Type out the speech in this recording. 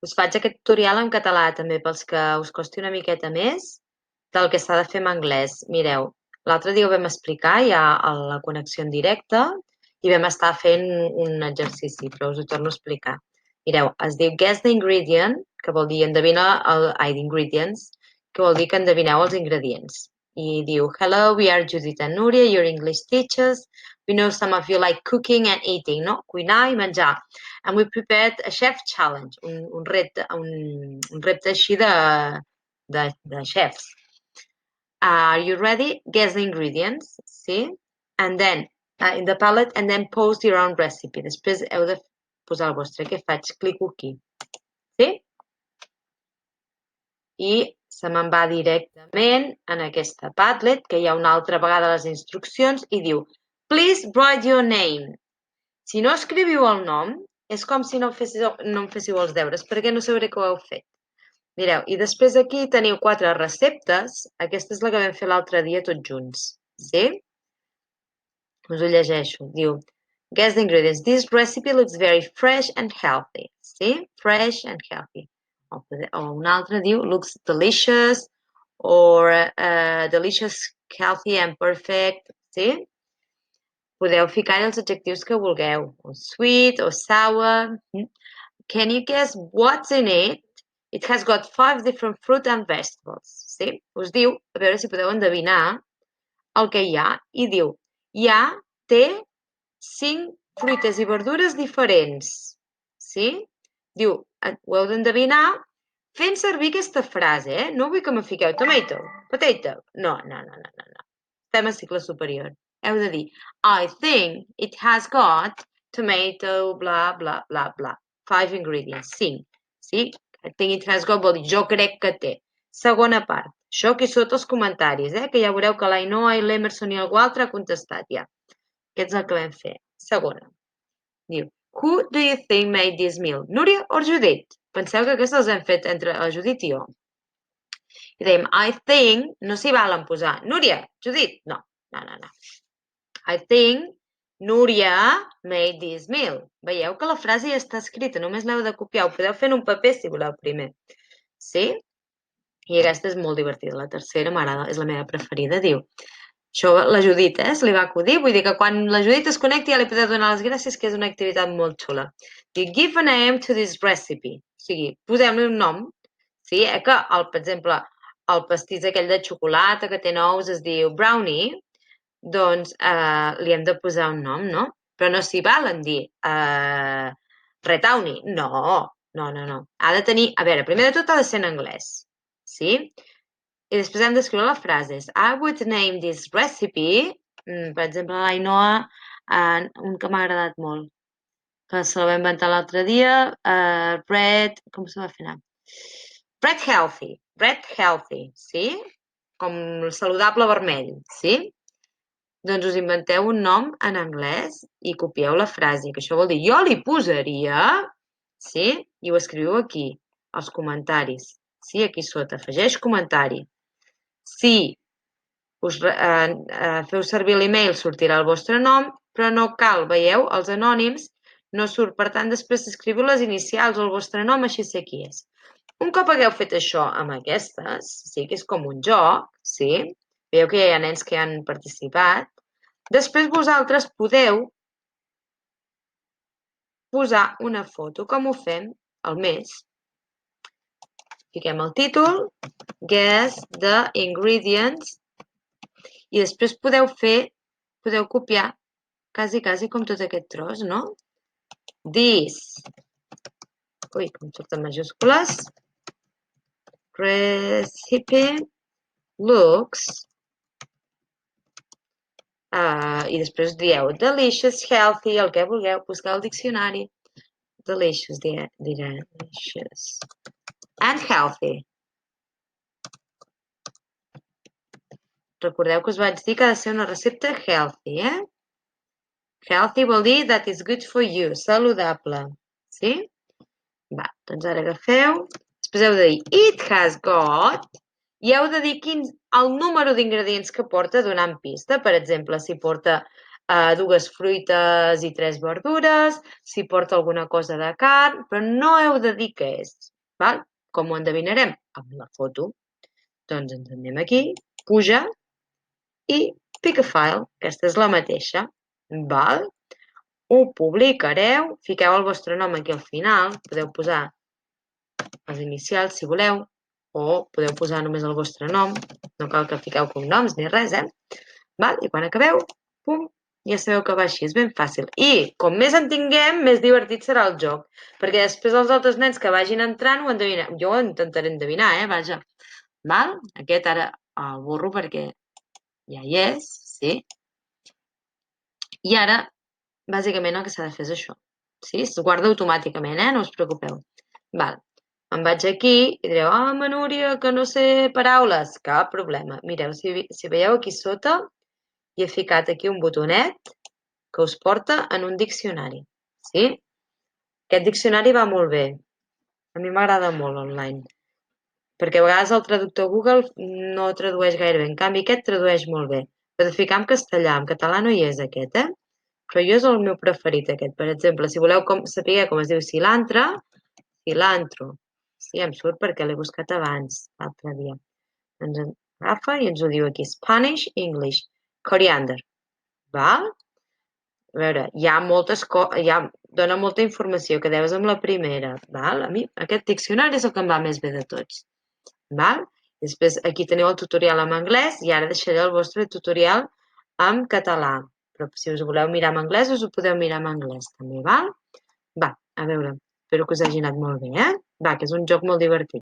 Us faig aquest tutorial en català també pels que us costi una miqueta més del que s'ha de fer en anglès. Mireu, l'altre dia ho vam explicar ja a la connexió en directe i vam estar fent un exercici, però us ho torno a explicar. Mireu, es diu guess the ingredient, que vol dir endevina ingredients, que vol dir que endevineu els ingredients. I diu, hello, we are Judith and Núria, your English teachers. We know some of you like cooking and eating, no? Cuinar i menjar. And we prepared a chef challenge, un repte així de chefs. Are you ready? Guess the ingredients, sí? And then, in the palette, and then post your own recipe. Després heu de posar el vostre. Què faig? Clico aquí. Sí? I se me'n va directament en aquesta Padlet, que hi ha una altra vegada les instruccions, i diu, please write your name. Si no escriviu el nom, és com si no em féssiu els deures, perquè no sabré que ho heu fet. Mireu, i després aquí teniu 4 receptes. Aquesta és la que vam fer l'altre dia tots junts. Sí? Us ho llegeixo. Diu, guess the ingredients. This recipe looks very fresh and healthy. Sí? Fresh and healthy. O un altre diu, looks delicious, or delicious, healthy and perfect. Sí? Podeu ficar els adjectius que vulgueu. O sweet, o sour. Can you guess what's in it? It has got 5 different fruit and vegetables. Sí? Us diu, a veure si podeu endevinar el que hi ha. I diu, té 5 fruites i verdures diferents. Sí? Diu, ho heu d'endevinar fent servir aquesta frase, eh? No vull que me fiqueu tomato, potato. No. Estem a cicle superior. Heu de dir, I think it has got tomato, bla, bla, bla, bla. 5 ingredients, 5. Sí? I think it has got vol dir jo crec que té. Segona part. Això aquí sota els comentaris, que ja veureu que l'Ainoa i l'Emerson i algú altre ha contestat ja. Aquest és el que vam fer. Segona. Diu, who do you think made this meal? Núria o Judit? Penseu que aquestes les hem fet entre la Judit i jo. I dèiem, I think, no s'hi valen posar Núria, Judit, no. I think Núria made this meal. Veieu que la frase ja està escrita, només l'heu de copiar. Ho podeu fer en un paper si voleu primer. Sí? I aquesta és molt divertida. La tercera m'agrada, és la meva preferida. Diu, això la Judit, se li va acudir. Vull dir que quan la Judit es connecti ja li podeu donar les gràcies, que és una activitat molt xula. Diu, give a name to this recipe. O sigui, posem-li un nom. Sí? Que, per exemple, el pastís aquell de xocolata que té nous es diu brownie, doncs li hem de posar un nom, no? Però no s'hi valen dir Retauni. No. Ha de tenir... A veure, primer de tot ha de ser en anglès. Sí? I després hem d'escriure les frases. I would name this recipe, per exemple, l'Ainoa, un que m'ha agradat molt, que se la va inventar l'altre dia, red... Com se va fer anar? Red healthy. Red healthy, sí? Com saludable vermell, sí? Doncs us inventeu un nom en anglès i copieu la frase, que això vol dir jo li posaria, sí? I ho escriviu aquí, als comentaris. Sí, aquí sota, afegeix comentari. Si us feu servir l'email sortirà el vostre nom, però no cal, veieu? Els anònims no surt, per tant després escriviu les inicials o el vostre nom, així sé qui és. Un cop hagueu fet això amb aquestes, sí que és com un joc, sí? Veieu que ja hi ha nens que han participat. Després vosaltres podeu posar una foto, com ho fem al mes. Fiquem el títol, guess the ingredients, i després podeu copiar quasi com tot aquest tros, no? This, com surten majúscules, recipe looks, i després dieu delicious, healthy, el que vulgueu, buscar al diccionari. Delicious, delicious and healthy. Recordeu que us vaig dir que ha de ser una recepta healthy, Healthy vol dir that is good for you, saludable, sí? Va, doncs ara agafeu, després heu de dir it has got, i heu de dir el número d'ingredients que porta donant pista. Per exemple, si porta 2 fruites i 3 verdures, si porta alguna cosa de carn, però no heu de dir què és. val? Com ho endevinarem? Amb la foto. Doncs ens anem aquí, puja i pick a file. Aquesta és la mateixa, val? Ho publicareu, fiqueu el vostre nom aquí al final, podeu posar els inicials si voleu, o podeu posar només el vostre nom, no cal que fiqueu cognoms ni res, Val? I quan acabeu, pum, ja sabeu que va així, és ben fàcil. I com més en tinguem, més divertit serà el joc, perquè després els altres nens que vagin entrant ho endevinen. Jo ho intentaré endevinar, vaja. Val? Aquest ara el borro perquè ja hi és, sí. I ara, bàsicament el que s'ha de fer és això. Sí? Es guarda automàticament, no us preocupeu. Val. Em vaig aquí i direu, Manúria, que no sé paraules. Cap problema. Mireu, si veieu aquí sota, hi he ficat aquí un botonet que us porta en un diccionari. Sí? Aquest diccionari va molt bé. A mi m'agrada molt online. Perquè a vegades el traductor Google no tradueix gaire bé. En canvi, aquest tradueix molt bé. L'he de ficar en castellà. En català no hi és aquest, Però jo és el meu preferit, aquest. Per exemple, si voleu saber com es diu cilantro, Sí, em surt perquè l'he buscat abans, l'altre dia. Ens agafa i ens ho diu aquí. Spanish, English, coriander. Val? A veure, hi ha moltes dona molta informació, que deus amb la primera, val? A mi aquest diccionari és el que em va més bé de tots, val? Després aquí teniu el tutorial en anglès i ara deixaré el vostre tutorial en català, però si us voleu mirar en anglès us ho podeu mirar en anglès també, val? Va, a veure, espero que us hagi anat molt bé, Va, que és un joc molt divertit.